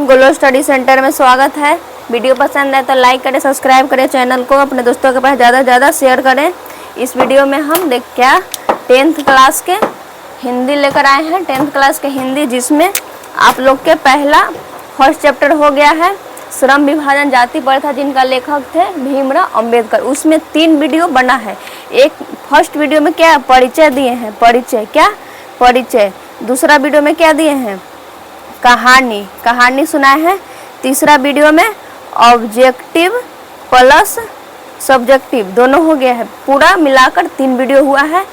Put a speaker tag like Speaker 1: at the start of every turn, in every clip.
Speaker 1: गोलो study centre में स्वागत है। वीडियो पसंद है तो लाइक करें, सब्सक्राइब करें, चैनल को अपने दोस्तों के पास ज़्यादा से ज़्यादा शेयर करें। इस वीडियो में हम क्या 10th क्लास के हिंदी लेकर आए हैं। 10th क्लास के हिंदी, जिसमें आप लोग के फर्स्ट चैप्टर हो गया है श्रम विभाजन जाति प्रथा, जिनका लेखक थे भीमराव अंबेडकर। उसमें 3 वीडियो बना है। एक फर्स्ट वीडियो में क्या परिचय दिए हैं, परिचय। दूसरा वीडियो में क्या दिए हैं, कहानी सुनाए हैं। तीसरा वीडियो में ऑब्जेक्टिव प्लस सब्जेक्टिव दोनों हो गया है। पूरा मिलाकर 3 वीडियो हुआ है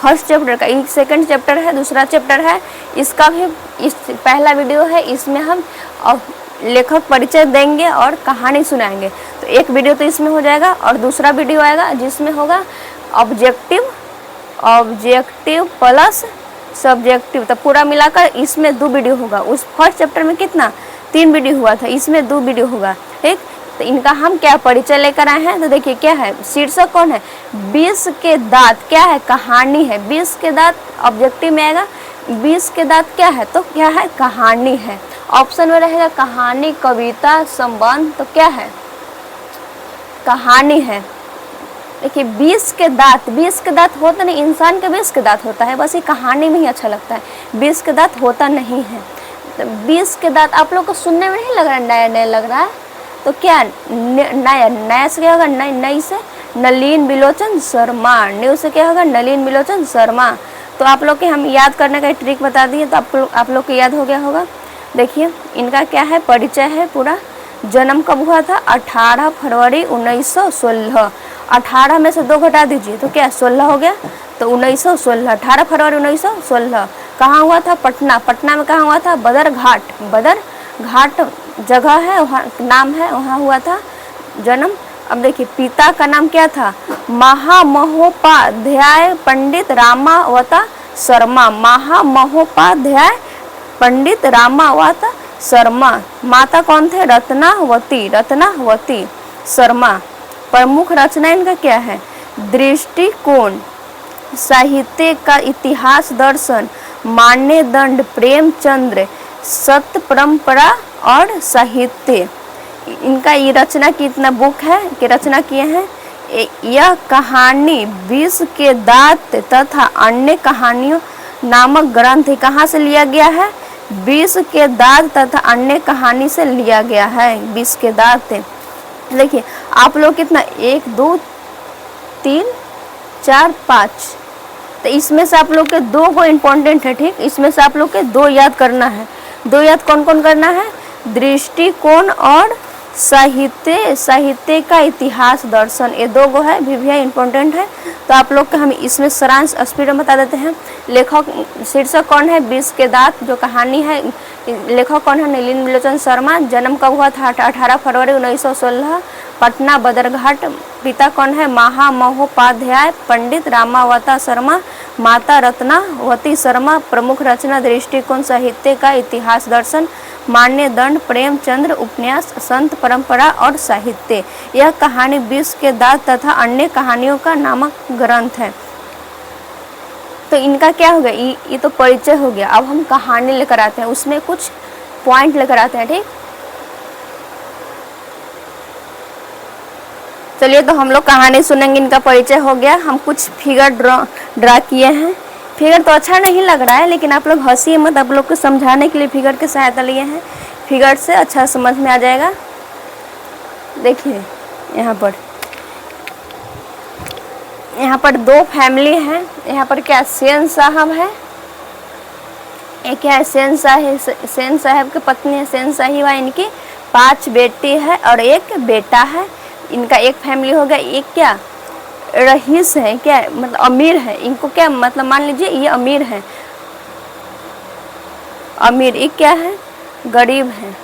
Speaker 1: फर्स्ट चैप्टर का। एक सेकंड चैप्टर है, दूसरा चैप्टर है, इसका भी इस पहला वीडियो है। इसमें हम लेखक परिचय देंगे और कहानी सुनाएंगे। तो एक वीडियो तो इसमें हो जाएगा और दूसरा वीडियो आएगा जिसमें होगा ऑब्जेक्टिव प्लस सब्जेक्टिव। तो पूरा मिलाकर इसमें 2 वीडियो होगा। उस फर्स्ट चैप्टर में कितना 3 वीडियो हुआ था, इसमें 2 वीडियो होगा। ठीक, तो इनका हम क्या परिचय लेकर आए हैं। तो देखिए क्या है, शीर्षक कौन है, 20 के दांत। क्या है, कहानी है। 20 के दांत ऑब्जेक्टिव में आएगा। 20 के दांत क्या है, तो क्या है, कहानी है। ऑप्शन में रहेगा कहानी, कविता, संबंध। तो क्या है, कहानी है। देखिए 20 के दांत होता नहीं, इंसान के 20 के दांत होता है, बस ये कहानी में ही अच्छा लगता है। 20 के दांत होता नहीं है। तो 20 के दांत आप लोग को सुनने में नहीं लग रहा है, नया लग रहा है। तो क्या नया से क्या होगा, नई से नलिन बिलोचन शर्मा। न्यू से क्या होगा, नलिन बिलोचन शर्मा। तो आप लोग के हम याद करने का ट्रिक बता दिए, तो आप लोग को याद हो गया होगा। देखिए इनका क्या है, परिचय है पूरा। जन्म कब हुआ था, 18 फरवरी 1916। 18 में से 2 घटा दीजिए तो क्या 16 हो गया। तो 1916, 18 फरवरी 1916। कहाँ हुआ था, पटना में कहाँ हुआ था, बदर घाट जगह है, वहाँ नाम है, वहाँ हुआ था जन्म। अब देखिए पिता का नाम क्या था, महामहोपाध्याय पंडित रामावता शर्मा। महामहोपाध्याय पंडित रामावता शर्मा। माता कौन थे, रत्नावती शर्मा। प्रमुख रचना इनका क्या है, दृष्टिकोण, साहित्य का इतिहास, दर्शन, मान्यदंड, प्रेमचंद्र, सत्य परंपरा और साहित्य। इनका ये रचना की इतना बुक है कि रचना किए हैं। यह कहानी 20 के दांत तथा अन्य कहानियों नामक ग्रंथ कहाँ से लिया गया है, 20 के दांत तथा अन्य कहानी से लिया गया है। 20 के दांत देखिए आप लोग कितना 1 2 3 4 5, तो इसमें से आप लोग के 2 को इम्पोर्टेंट है। ठीक, इसमें से आप लोग के 2 याद करना है। 2 याद कौन कौन करना है, दृष्टिकोण और साहित्य का इतिहास, दर्शन। ये 2 गो है, भी इम्पोर्टेंट है। तो आप लोग का हम इसमें सारांश स्पीड में बता देते हैं। लेखक शीर्षक कौन है, 20 के दांत जो कहानी है। लेखक कौन है, नलिन बिलोचन शर्मा। जन्म कब हुआ था, 18 फरवरी 1916, पटना बदरघाट। पिता कौन है, महामहोपाध्याय पंडित रामावता शर्मा। माता रत्नावती शर्मा। प्रमुख रचना दृष्टिकोण, साहित्य का इतिहास, दर्शन, मान्यदंड, प्रेमचंद्र, उपन्यास, संत परंपरा और साहित्य। यह कहानी 20 के दांत तथा अन्य कहानियों का नामक ग्रंथ है। तो इनका क्या हो गया, ये तो परिचय हो गया। अब हम कहानी लेकर आते हैं, उसमें कुछ पॉइंट लेकर आते हैं। ठीक, चलिए तो हम लोग कहानी सुनेंगे। इनका परिचय हो गया। हम कुछ फिगर ड्रा किए हैं। फिगर तो अच्छा नहीं लग रहा है, लेकिन आप लोग हंसिए मत, आप लोग को समझाने के लिए फिगर की सहायता लिए हैं। फिगर से अच्छा समझ में आ जाएगा। देखिए यहाँ पर 2 फैमिली हैं। यहाँ पर क्या सेन साहब है, एक क्या है सेन साहब की पत्नी है, सेन साहिबा। इनकी 5 बेटी है और 1 बेटा है। इनका एक फैमिली हो गया। एक क्या रईस है, क्या मतलब अमीर है। इनको क्या मतलब मान लीजिए ये अमीर है, एक क्या है, गरीब है।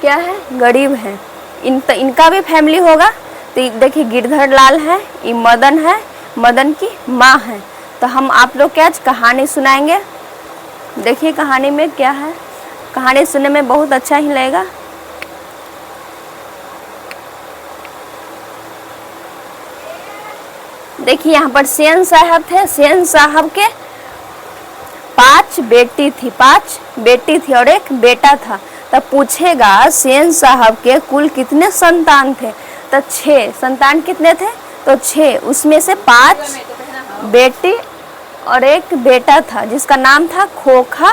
Speaker 1: क्या है, गरीब है। इनका भी फैमिली होगा। तो देखिए गिरधर लाल है, ये मदन है, मदन की माँ है। तो हम आप लोग क्या कहानी सुनाएंगे। देखिए कहानी में क्या है, कहानी सुनने में बहुत अच्छा ही लगेगा। देखिए यहाँ पर सेन साहब थे। सेन साहब के 5 बेटी थी और 1 बेटा था। तब पूछेगा सेन साहब के कुल कितने संतान थे, तो 6 संतान कितने थे, तो 6, उसमें से 5 बेटी और एक बेटा था जिसका नाम था खोखा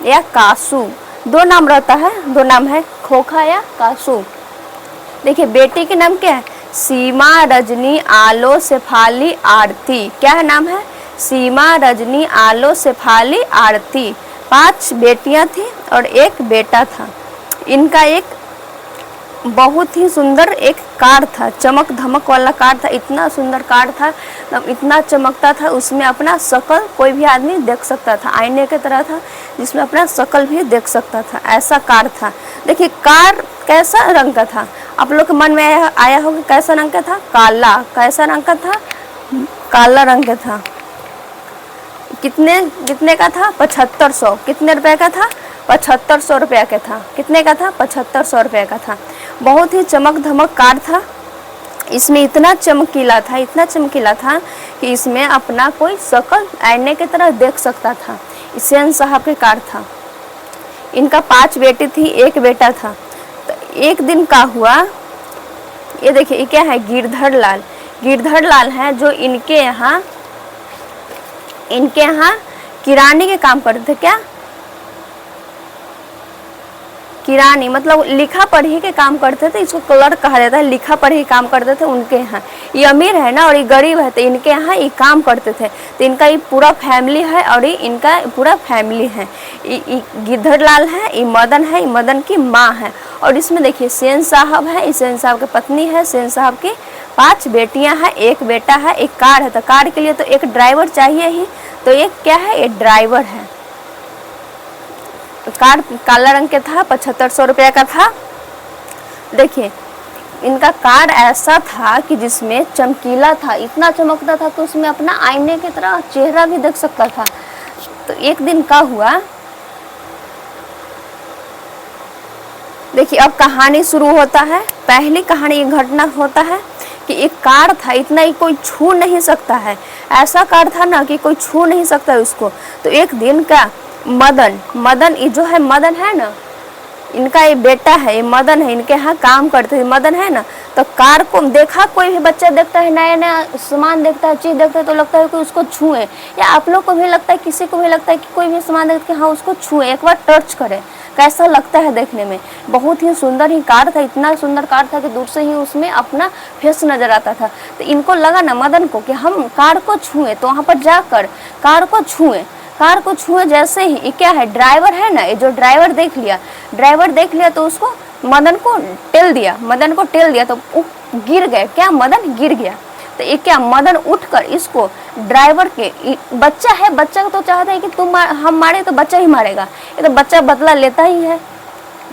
Speaker 1: या कासू। 2 नाम रहता है, 2 नाम है, खोखा या कासू। देखिए बेटी के नाम क्या है, सीमा रजनी आलो शेफाली आरती। क्या है नाम है, सीमा रजनी आलो शेफाली आरती। 5 बेटियां थी और एक बेटा था। इनका एक बहुत ही सुंदर एक कार था, चमक धमक वाला कार था, इतना सुंदर कार था, इतना चमकता था, उसमें अपना शकल कोई भी आदमी देख सकता था, आईने की तरह था जिसमें अपना शकल भी देख सकता था, ऐसा कार था। देखिए कार कैसा रंग का था, आप लोग के मन में आया होगा कैसा रंग का था, काला। कैसा रंग का था, काला रंग का था। कितने का था, 7500। कितने रुपए का था, 7500 रुपया का था। कितने का था, 7500 रुपये का था। बहुत ही चमक धमक कार था। इसमें इतना चमकीला था, इतना चमकीला था कि इसमें अपना कोई शकल आईने की तरह देख सकता था। सेन साहब की कार था। इनका 5 बेटी थी, एक बेटा था। तो एक दिन का हुआ, ये देखिए ये क्या है, गिरधर लाल। गिरधर लाल है जो इनके यहाँ किरानी के काम करते थे। क्या, किरानी मतलब लिखा पढ़ी के काम करते थे, इसको क्लर्क कहा जाता है। लिखा पढ़ी काम करते थे उनके यहाँ। ये अमीर है ना और ये गरीब है, तो इनके यहाँ ये काम करते थे। तो इनका ये पूरा फैमिली है और ये इनका पूरा फैमिली है। गिरधर लाल है, ये मदन है, ये मदन की माँ है। और इसमें देखिए सेन साहब है, सेन साहब की पत्नी है, सेन साहब की 5 बेटियां हैं, एक बेटा है, एक कार है। तो कार के लिए तो एक ड्राइवर चाहिए ही, तो एक क्या है, ये ड्राइवर है। कार काला रंग के था, 7500 रुपये का था। देखिए इनका कार ऐसा था कि जिसमें चमकीला था, इतना चमकता था कि उसमें अपना आईने की तरह चेहरा भी देख सकता था। तो एक दिन का हुआ, देखिए अब कहानी शुरू होता है। पहली कहानी ये घटना होता है कि एक कार था, इतना ही कोई छू नहीं सकता है, ऐसा कार था ना कि कोई छू नहीं सकता उसको। तो एक दिन का मदन ये जो है, मदन है ना, इनका ये बेटा है, ये मदन है, इनके यहाँ काम करते हैं, मदन है ना। तो कार को देखा, कोई भी बच्चा देखता है, नया नया सामान देखता है, चीज़ देखता है, तो लगता है कि उसको छुए। या आप लोग को भी लगता है, किसी को भी लगता है कि कोई भी सामान देखते हैं, हाँ उसको छुए, एक बार टच करें, कैसा लगता है देखने में। बहुत ही सुंदर ही कार था, इतना सुंदर कार था कि दूर से ही उसमें अपना फेस नजर आता था। तो इनको लगा ना मदन को कि हम कार को छुए, तो वहाँ पर जाकर कार को छुए। कार को छुए जैसे ही, ये क्या है, ड्राइवर है ना, ये जो ड्राइवर देख लिया तो उसको मदन को टेल दिया तो गिर गए। क्या, मदन गिर गया। तो ये क्या, मदन उठकर इसको ड्राइवर के, बच्चा है, बच्चा तो चाहता है कि हम मारे तो बच्चा ही मारेगा, ये तो बच्चा बदला लेता ही है।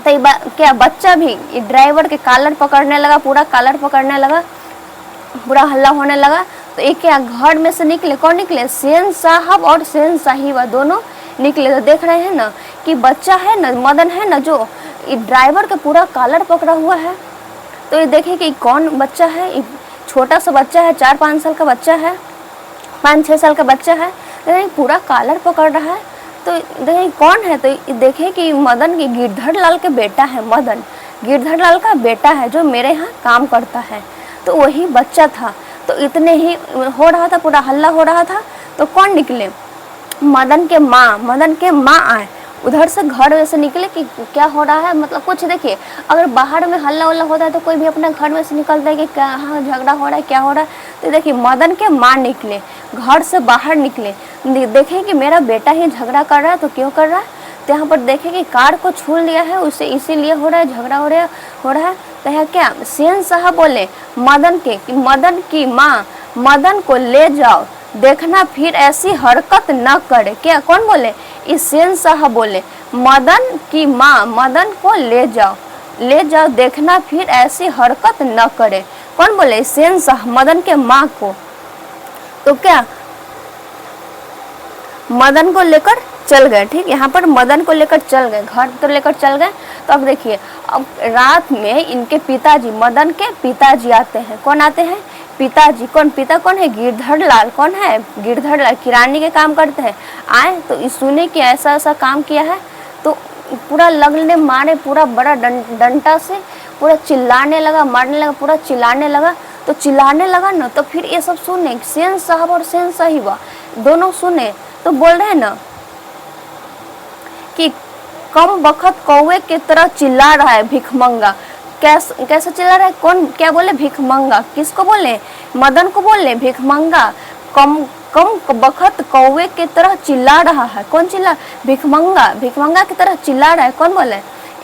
Speaker 1: तो क्या बच्चा भी ड्राइवर के कॉलर पकड़ने लगा, पूरा कॉलर पकड़ने लगा, पूरा हल्ला होने लगा। तो एक क्या, घर में से निकले, कौन निकले, सेन साहब और सेन साहिबा दोनों निकले। तो देख रहे हैं ना कि बच्चा है ना, मदन है ना, जो ड्राइवर का पूरा कॉलर पकड़ा हुआ है। तो ये देखे कि कौन बच्चा है, छोटा सा बच्चा है, 4-5 साल का बच्चा है, 5-6 साल का बच्चा है, तो पूरा कॉलर पकड़ रहा है। तो देखे कौन है, तो देखे कि मदन की गिरधर लाल के बेटा है, मदन गिरधर लाल का बेटा है जो मेरे यहाँ काम करता है। तो वही बच्चा था। तो इतने ही हो रहा था, पूरा हल्ला हो रहा था। तो कौन निकले, मदन के माँ आए उधर से, घर में से निकले कि क्या हो रहा है, मतलब कुछ। देखिए अगर बाहर में हल्ला उल्ला होता है तो कोई भी अपने घर में से निकलता है कि क्या, हाँ झगड़ा हो रहा है, क्या हो रहा है। तो देखिए मदन के माँ निकले, घर से बाहर निकले, देखे कि मेरा बेटा ही झगड़ा कर रहा है, तो क्यों कर रहा है। तो यहाँ पर देखे कि कार को छू लिया है उसे, इसीलिए हो रहा है, झगड़ा हो रहा है। तो यहाँ क्या, सेन साहब बोले मदन की माँ, मदन को ले जाओ, देखना फिर ऐसी हरकत न करे। क्या, कौन बोले, इस सेन साहब बोले मदन की माँ, मदन को ले जाओ, देखना फिर ऐसी हरकत न करे। कौन बोले, सेन साहब मदन के माँ को। तो क्या, मदन को लेकर चल गए। ठीक, यहाँ पर मदन को लेकर चल गए, घर तो लेकर चल गए। तो अब देखिए, अब रात में इनके पिताजी, मदन के पिताजी आते हैं। कौन आते हैं, पिताजी। कौन, पिता कौन है, गिरधर लाल। कौन है, गिरधर लाल, किरानी के काम करते हैं। आए तो सुने कि ऐसा ऐसा काम किया है। तो पूरा लगने मारे, पूरा बड़ा डंडा से पूरा चिल्लाने लगा, मारने लगा, पूरा चिल्लाने लगा। तो चिल्लाने लगा ना, तो फिर ये सब सुने, सेन साहब और सेन साहिबा दोनों सुने, तो बोल रहे हैं ना कि कम बखत कौवे की तरह चिल्ला रहा है भिखमंगा। कैसे चिल्ला रहा है? कौन क्या बोले? भिखमंगा। किसको बोले? मदन को बोले भिखमंगा। कम कम बखत कौवे की तरह चिल्ला रहा है। कौन चिल्ला? भिखमंगा। भिखमंगा की तरह चिल्ला रहा है। कौन बोले?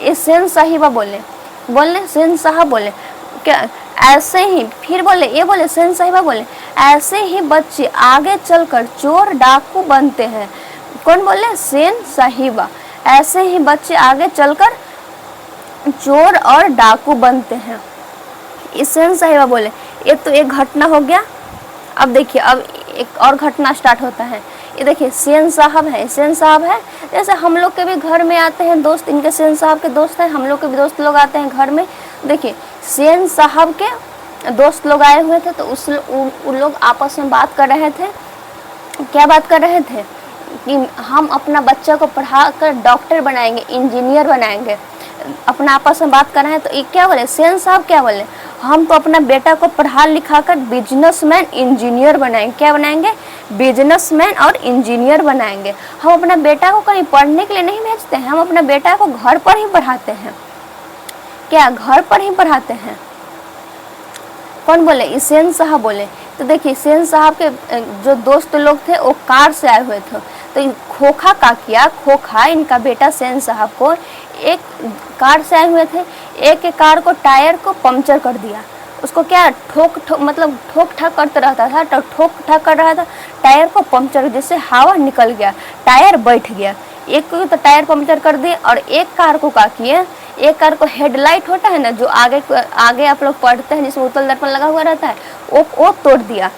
Speaker 1: ये सेन साहिबा बोले, सेन साहब बोले। क्या ऐसे ही फिर बोले, ये बोले सेन साहिबा बोले, ऐसे ही बच्चे आगे चलकर चोर डाकू बनते हैं। कौन बोले? सेन साहिबा। ऐसे ही बच्चे आगे चलकर चोर और डाकू बनते हैं, ये सेन साहिबा बोले। ये तो एक घटना हो गया। अब देखिए, अब एक और घटना स्टार्ट होता है। ये देखिए, सेन साहब है, सेन साहब है। जैसे हम लोग के भी घर में आते हैं दोस्त, इनके सेन साहब के दोस्त हैं, हम लोग के भी दोस्त लोग आते हैं घर में। देखिए, सेन साहब के दोस्त लोग आए हुए थे, तो उन लोग आपस में बात कर रहे थे। क्या बात कर रहे थे? कि हम अपना बच्चा को पढ़ा कर डॉक्टर बनाएंगे, इंजीनियर बनाएंगे। अपना आपस में बात कर रहे हैं। तो ये क्या बोले? सेन साहब क्या बोले? हम तो अपना बेटा को पढ़ा लिखा कर बिजनेसमैन इंजीनियर बनाएंगे। क्या बनाएंगे? बिजनेसमैन और इंजीनियर बनाएंगे। हम अपना बेटा को कहीं पढ़ने के लिए नहीं भेजते हैं, हम अपना बेटा को घर पर ही पढ़ाते हैं। क्या घर पर ही पढ़ाते हैं? कौन बोले? सेन साहब बोले। तो देखिए, सेन साहब के जो दोस्त लोग थे वो कार से आए हुए थे। तो खोखा का किया, खोखा इनका बेटा सेन साहब को एक कार से आए हुए थे, एक कार को टायर को पंक्चर कर दिया। उसको क्या ठोक ठाक करते रहता था, तो ठोक ठाक कर रहा था, टायर को पंक्चर, जिससे हवा निकल गया, टायर बैठ गया। एक को तो टायर पंक्चर कर दिए, और एक कार को क्या किए? एक कार को हेडलाइट होता है ना, जो आगे आप लोग पढ़ते हैं, जिसमें उत्तल दर्पण लगा हुआ रहता है, वो तोड़ दिया।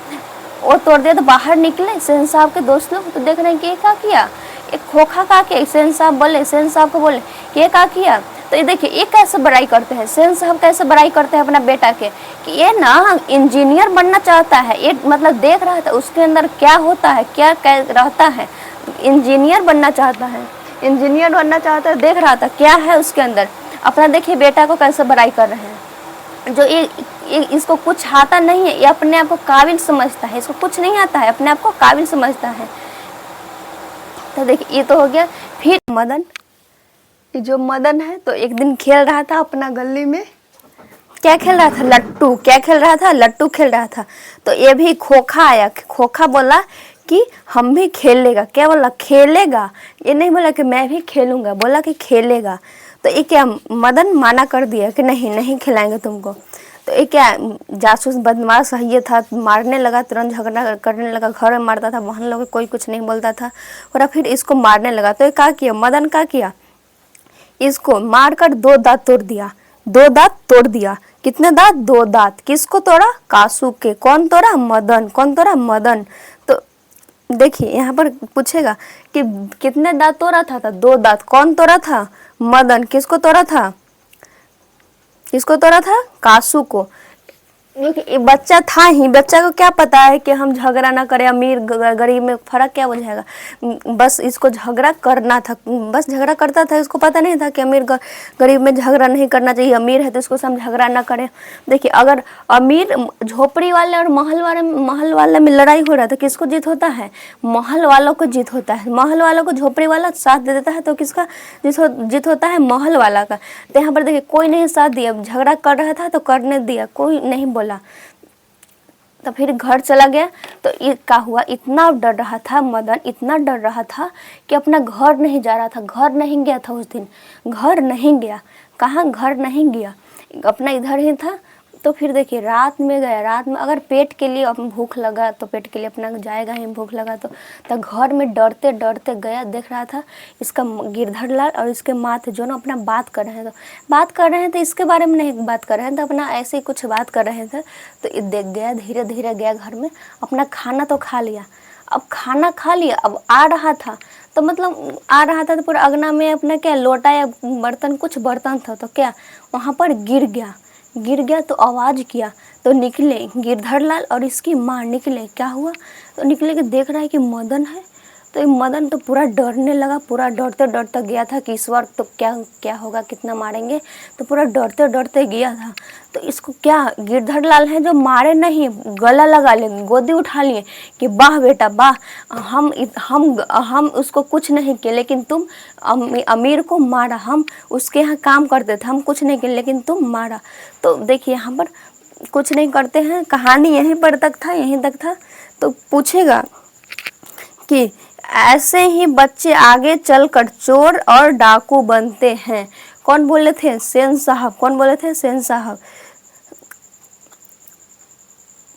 Speaker 1: वो तोड़ दिया तो बाहर निकले सेन साहब के दोस्त लोग, तो देख रहे हैं कि ये क्या किया? एक खोखा का किया। सेन साहब बोले, सेन साहब को बोले कि ये क्या किया? तो ये देखिए, ये कैसे बड़ाई करते हैं, सेन साहब कैसे बड़ाई करते हैं अपना बेटा के, कि ये ना इंजीनियर बनना चाहता है। ये मतलब देख रहा था उसके अंदर क्या होता है, क्या रहता है, इंजीनियर बनना चाहता है, इंजीनियर बनना चाहता है। देख रहा था क्या है उसके अंदर। अपना देखिए बेटा को कैसे बड़ाई कर रहे हैं। जो ये इसको कुछ आता नहीं है, ये अपने आप को काबिल समझता है, इसको कुछ नहीं आता है, अपने आप को काबिल समझता है। तो देखिए, ये तो हो गया। फिर मदन, जो मदन है, तो एक दिन खेल रहा था अपना गली में। क्या खेल रहा था? लट्टू। क्या खेल रहा था? लट्टू खेल रहा था। तो ये भी खोखा आया। खोखा बोला कि हम भी खेलेगा। क्या बोला? खेलेगा। ये नहीं बोला कि मैं भी खेलूंगा, बोला कि खेलेगा। तो ये क्या, मदन माना कर दिया कि नहीं खिलाएंगे तुमको। तो ये क्या, जासूस बदमाश है ये था, मारने लगा, तुरंत झगड़ा करने लगा, घर में मारता था, वहाँ लोग कोई कुछ नहीं बोलता था, और फिर इसको मारने लगा। तो ये क्या किया मदन? क्या किया? इसको मारकर 2 दांत तोड़ दिया। 2 दांत तोड़ दिया। कितने दांत? 2 दांत। किसको तोड़ा? कासू के। कौन तोड़ा? मदन। कौन तोड़ा? मदन। तो देखिए, यहाँ पर पूछेगा कि कितने दांत तोड़ा था? 2 दांत। कौन तोड़ा था? मदन। किसको तोड़ा था? किसको तोड़ा था? कासू को। ये बच्चा था ही, बच्चा को क्या पता है कि हम झगड़ा ना करें, अमीर गरीब में फर्क क्या बुझाएगा। बस इसको झगड़ा करना था, बस झगड़ा करता था। इसको पता नहीं था कि अमीर गरीब में झगड़ा नहीं करना चाहिए, अमीर है तो इसको हम झगड़ा ना करें। देखिए, अगर अमीर झोपड़ी वाले और महल वाले में लड़ाई हो रहा है तो किसको जीत होता है? महल वालों को जीत होता है। महल वालों को झोपड़ी वाला साथ दे देता है तो किसका जीत होता है? महल वाला का। तो यहाँ पर देखिए, कोई नहीं साथ दिया, झगड़ा कर रहा था तो करने दिया, कोई नहीं बोला। तो फिर घर चला गया। तो ये क्या हुआ, इतना डर रहा था मदन, इतना डर रहा था कि अपना घर नहीं जा रहा था, घर नहीं गया था उस दिन, घर नहीं गया। कहाँ? घर नहीं गया, अपना इधर ही था। तो फिर देखिए, रात में गया। रात में अगर पेट के लिए भूख लगा तो पेट के लिए अपना जाएगा ही, भूख लगा तो घर में डरते डरते गया। देख रहा था इसका गिरधर लाल और इसके माँ थे, जो ना अपना बात कर रहे थे, इसके बारे में नहीं बात कर रहे थे, अपना ऐसे ही कुछ बात कर रहे थे। तो देख गया, धीरे धीरे गया घर में, अपना खाना तो खा लिया। अब खाना खा लिया, अब आ रहा था तो मतलब आ रहा था तो पूरा अगना में अपना क्या लोटा या बर्तन, कुछ बर्तन था, तो क्या वहाँ पर गिर गया। तो आवाज़ किया तो निकले गिरधर लाल और इसकी माँ निकले। क्या हुआ? तो निकले कि देख रहा है कि मदन है, तो ये मदन तो पूरा डरने लगा, पूरा डरते डरते गया था कि इस बार तो क्या क्या होगा, कितना मारेंगे, तो पूरा डरते डरते गया था। तो इसको क्या गिरधर लाल है जो मारे नहीं, गला लगा लिए, गोदी उठा लिए कि वाह बेटा वाह, हम उसको कुछ नहीं किए लेकिन तुम अमीर को मारा, हम उसके यहाँ काम करते थे, हम कुछ नहीं किए लेकिन तुम मारा। तो देखिए यहाँ पर कुछ नहीं करते हैं, कहानी यहीं पर तक था, यहीं तक था। तो पूछेगा कि ऐसे ही बच्चे आगे चलकर चोर और डाकू बनते हैं। कौन बोले थे? सेन साहब। कौन बोले थे? सेन साहब।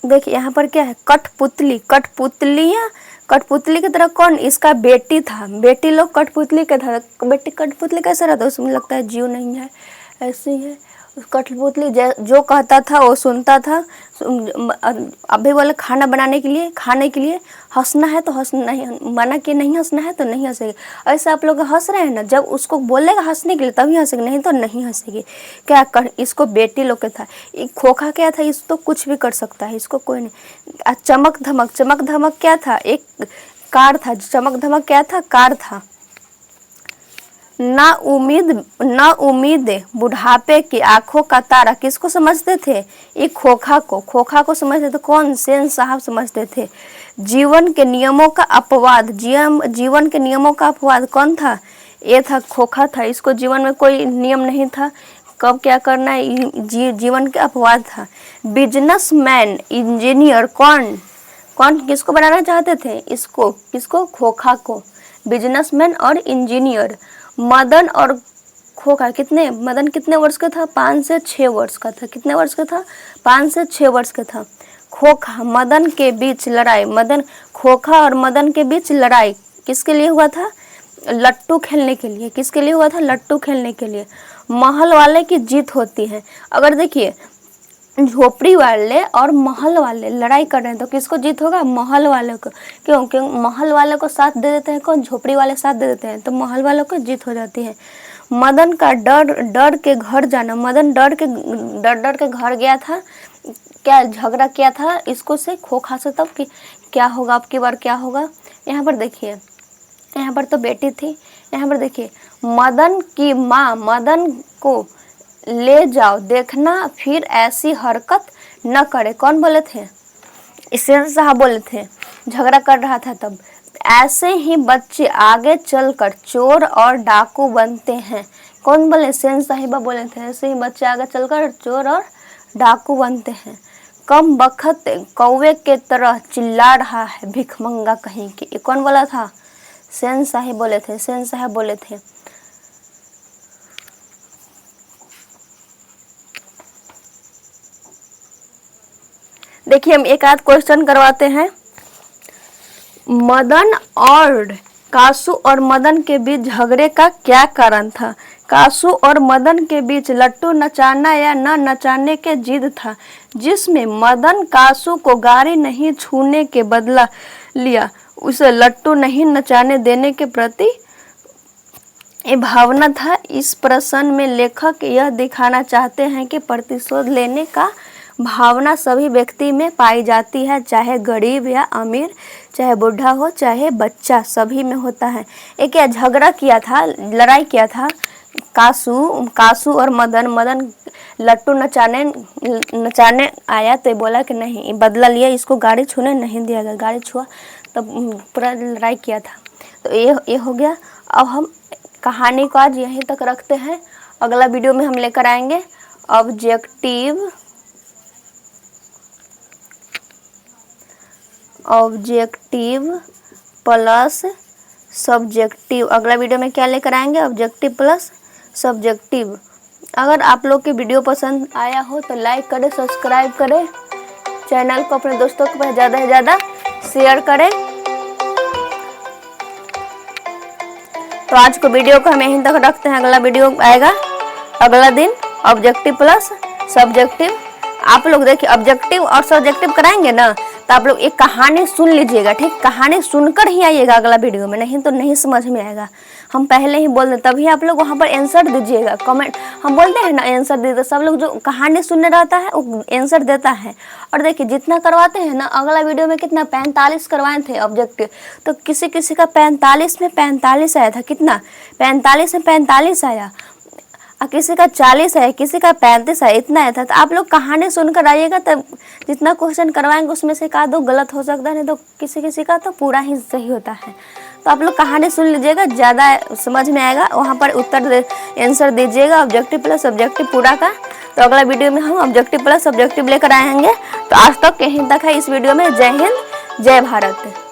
Speaker 1: देखिए यहाँ पर क्या है, कठपुतली, कठपुतलियाँ, कठपुतली की तरह कौन? इसका बेटी था, बेटी लोग कठपुतली का था। बेटी कठपुतली कैसा रहता है? उसमें लगता है जीव नहीं है, ऐसे ही है। कठपुतली जो कहता था वो सुनता था। अभी बोले खाना बनाने के लिए, खाने के लिए, हंसना है तो हंसना, नहीं मना कि नहीं हंसना है तो नहीं हंसेगी। ऐसे आप लोग हंस रहे हैं ना, जब उसको बोलेगा हंसने के लिए तभी हंसेगी, नहीं तो नहीं हंसेगी। क्या कर, इसको बेटी लोग का था। खोखा क्या था? इस तो कुछ भी कर सकता है, इसको कोई नहीं। चमक धमक, चमक धमक क्या था? एक कार था। चमक धमक क्या था? कार था। ना उम्मीद बुढ़ापे की आंखों का तारा, किसको समझते थे? ये खोखा को, खोखा को समझते थे। कौन? सेन साहब समझते थे। जीवन के नियमों का अपवाद, जीवन के नियमों का अपवाद कौन था? ये था, खोखा था। इसको जीवन में कोई नियम नहीं था, कब क्या करना है, जीवन के अपवाद था। बिजनेसमैन, इंजीनियर, कौन कौन किसको बनाना चाहते थे? इसको, किसको? खोखा को। बिजनेसमैन और इंजीनियर। मदन और खोखा कितने, मदन कितने वर्ष का था? 5 से 6 वर्ष का था। कितने वर्ष का था? 5 से 6 वर्ष का था। खोखा मदन के बीच लड़ाई, खोखा और मदन के बीच लड़ाई किसके लिए हुआ था? लट्टू खेलने के लिए। किसके लिए हुआ था? लट्टू खेलने के लिए। महल वाले की जीत होती है। अगर देखिए झोपड़ी वाले और महल वाले लड़ाई कर रहे हैं तो किसको जीत होगा? महल वाले को। क्यों? क्यों? महल वाले को साथ दे देते हैं कौन? झोपड़ी वाले साथ दे देते हैं, तो महल वालों को जीत हो जाती है। मदन का डर के घर जाना, मदन डर के घर गया था। क्या झगड़ा किया था इसको से, खोखा से, तब कि क्या होगा, अब की बार क्या होगा। यहाँ पर देखिए, यहाँ पर तो बेटी थी। यहाँ पर देखिए, मदन की माँ मदन को ले जाओ, देखना फिर ऐसी हरकत न करे। कौन बोले थे? सेन साहब बोले थे, झगड़ा कर रहा था तब। ऐसे ही बच्चे आगे चलकर चोर और डाकू बनते हैं। कौन बोले? सेन साहिबा बोले थे, ऐसे ही बच्चे आगे चलकर चोर और डाकू बनते हैं। कम बखत कौवे के तरह चिल्ला रहा है भिखमंगा कहीं की। ये कौन बोला था? सेन साहिब बोले थे, सेन साहब बोले थे। देखिए हम एक आध क्वेश्चन करवाते हैं। मदन और कासू और मदन के बीच झगड़े का क्या कारण था? कासू और मदन के बीच लट्टू नचाना या न नचाने के जिद था, जिसमें मदन कासू को गाड़ी नहीं छूने के बदला लिया, उसे लट्टू नहीं नचाने देने के प्रति ये भावना था। इस प्रश्न में लेखक यह दिखाना चाहते हैं कि प्रतिशोध लेने का भावना सभी व्यक्ति में पाई जाती है, चाहे गरीब या अमीर, चाहे बूढ़ा हो चाहे बच्चा, सभी में होता है। एक क्या झगड़ा किया था, लड़ाई किया था कासू और मदन लट्टू नचाने आया तो बोला कि नहीं, बदला लिया, इसको गाड़ी छूने नहीं दिया गया। गाड़ी छुआ तब पूरा लड़ाई किया था। तो ये हो गया। अब हम कहानी को आज यहीं तक रखते हैं। अगला वीडियो में हम लेकर आएंगे ऑब्जेक्टिव प्लस सब्जेक्टिव। अगला वीडियो में क्या लेकर आएंगे? Objective plus subjective. अगर आप लोग की वीडियो पसंद आया हो तो लाइक करें, सब्सक्राइब करें, चैनल को अपने दोस्तों के पास ज़्यादा से ज़्यादा शेयर करें। तो आज को वीडियो को हम यहीं तक रखते हैं। अगला वीडियो आएगा अगला दिन, ऑब्जेक्टिव प्लस सब्जेक्टिव। आप लोग देखिए ऑब्जेक्टिव और सब्जेक्टिव कराएंगे ना, तो आप लोग एक कहानी सुन लीजिएगा, ठीक, कहानी सुनकर ही आइएगा अगला वीडियो में, नहीं तो नहीं समझ में आएगा। हम पहले ही बोल दें, तभी आप लोग वहाँ पर आंसर दीजिएगा। कमेंट हम बोलते हैं ना आंसर दे दो, सब लोग जो कहानी सुनने रहता है वो आंसर देता है। और देखिए जितना करवाते हैं ना, अगला वीडियो में कितना 45 करवाए थे ऑब्जेक्टिव, तो किसी किसी का 45 में 45 आया था, कितना 45 में 45 आया, और किसी का 40 है, किसी का 35 है, इतना आया था। तो आप लोग कहानी सुनकर आइएगा, तब जितना क्वेश्चन करवाएंगे उसमें से का दो गलत हो सकता है, नहीं तो किसी किसी का तो पूरा ही सही होता है। तो आप लोग कहानी सुन लीजिएगा, ज़्यादा समझ में आएगा। वहाँ पर आंसर दीजिएगा ऑब्जेक्टिव प्लस ऑब्जेक्टिव पूरा का। तो अगला वीडियो में हम ऑब्जेक्टिव प्लस ऑब्जेक्टिव लेकर आएंगे। तो आज तक यहीं तक है इस वीडियो में। जय हिंद, जय भारत।